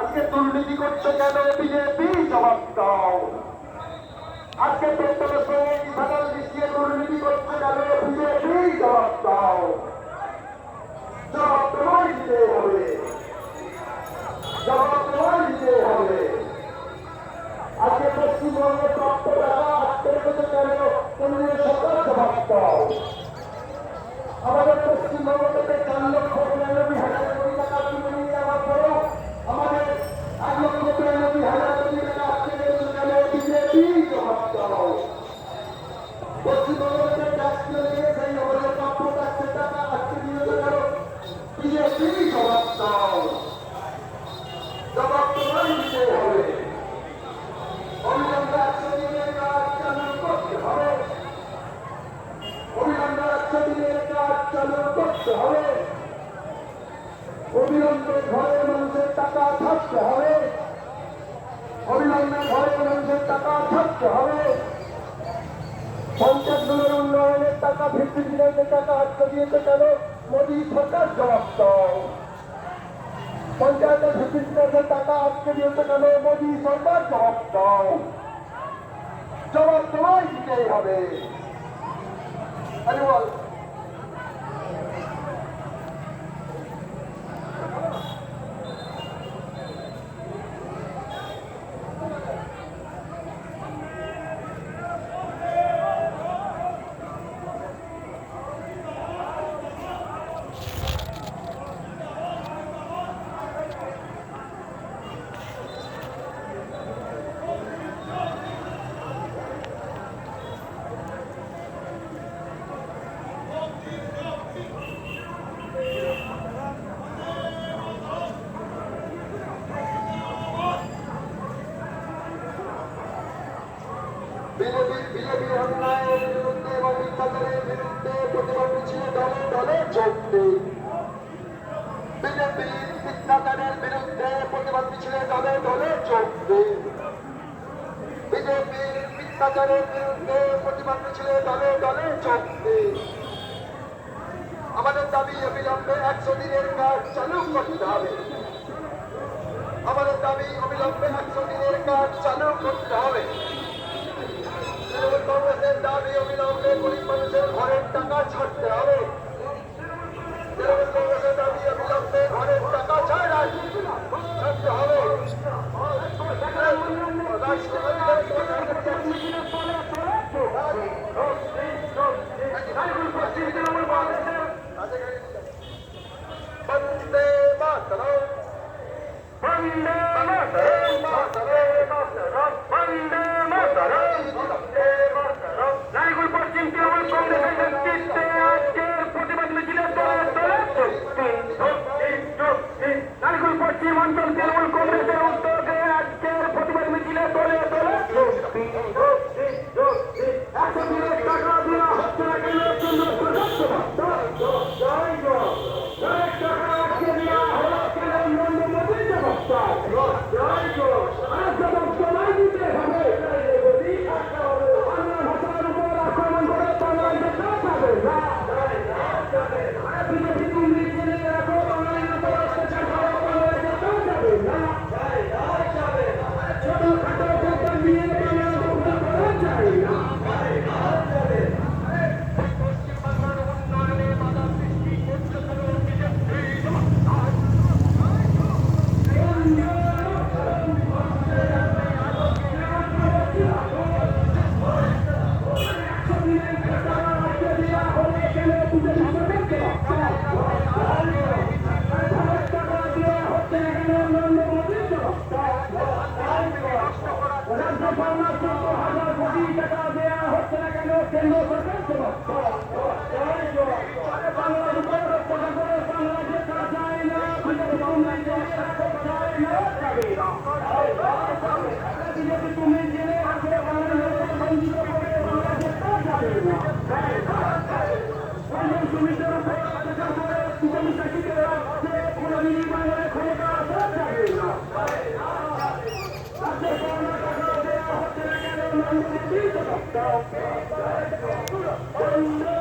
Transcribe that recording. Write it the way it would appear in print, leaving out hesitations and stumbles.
আজকে দুর্নীতি করছে কেন বিজেপি? জবাব দাও। আজকে পেট্রোলের সঙ্গে ইথানল মিশিয়ে দুর্নীতি করছে কেন বিজেপি? জবাব দাও। জবাব তোমায় দিতে হবে, জবাব তোমায় দিতে হবে। আজকে পশ্চিমবঙ্গের প্রাপ্ত টাকা আটকে রেখেছে কেন কেন্দ্রীয় সরকার? জবাব দাও। আমাদের পশ্চিমবঙ্গ থেকে 4,92,000 কোটি টাকা তুলে নিয়ে যাওয়ার পরেও আমাদের 1,92,000 কোটি টাকা আটকে রেখেছে কেন বিজেপি? জবাব দাও। পশ্চিমবঙ্গ থেকে ট্যাক্স তুলে নিয়ে সেই আমাদের প্রাপ্য ট্যাক্সের টাকা আটকে দিয়েছে কেন বিজেপি? জবাব দাও। জবাব তোমায় দিতে হবে। অবিলম্বে 100 দিনের কাজ চালু করতে হবে, অবিলম্বে 100 দিনের কাজ চালু করতে হবে, অবিলম্বে ঘরের মানুষের টাকা থাকতে হবে, অবিলম্বে ঘরের মানুষের টাকা থাকতে হবে। পঞ্চায়েতগুলোর উন্নয়নের টাকা, ভিত্তি বিধানের টাকা আটকে দিয়েছে কেন মোদী সরকার? জবাব দাও। পঞ্চায়েতের ভিত্তি বিধানের টাকা আটকে দিয়েছে কেন মোদী সরকার? জবাব দাও। জবাব তোমায় দিতেই হবে। আরে বল বিজেপির অন্যায়ের বিরুদ্ধে এবং মিথ্যাচারের বিরুদ্ধে প্রতিবাদ মিছিলে দলে দলে যোগ দিন। বিজেপির মিথ্যাচারের বিরুদ্ধে প্রতিবাদ মিছিলে দলে দলে যোগ দিন। বিজেপির মিথ্যাচারের বিরুদ্ধে প্রতিবাদ মিছিলে দলে দলে যোগ দিন। আমাদের দাবি অবিলম্বে 100 দিনের কাজ চালু করতে হবে। আমাদের দাবি অবিলম্বে 100 দিনের কাজ চালু করতে হবে। কংগ্রেসের দাবি অবিলম্বে গরিব মানুষের ঘরের টাকা ছাড়তে হবে। তৃণমূল কংগ্রেসের দাবি অবিলম্বে ঘরের টাকা ছাড়তে হবে। বন্দে মাতরম, বন্দে মাতরম, বন্দে মাতরম। নারিকুল পশ্চিম তৃণমূল কংগ্রেসের নেতৃত্বে আজকের প্রতিবাদ মিছিলে দলে দলে যোগ দিন। নারিকুল পশ্চিম অঞ্চল তৃণমূল কংগ্রেসের উদ্যোগে আজকের প্রতিবাদ মিছিলে দলে দলে যোগ দিন। 100 দিনের টাকা দেওয়া হচ্ছে না কেন কেন্দ্র সরকার? টাকা আটকে দেওয়া হলো কেন নরেন্দ্র মোদী? জবাব দাও। জবাব তোমায় দিতে হবে। Go!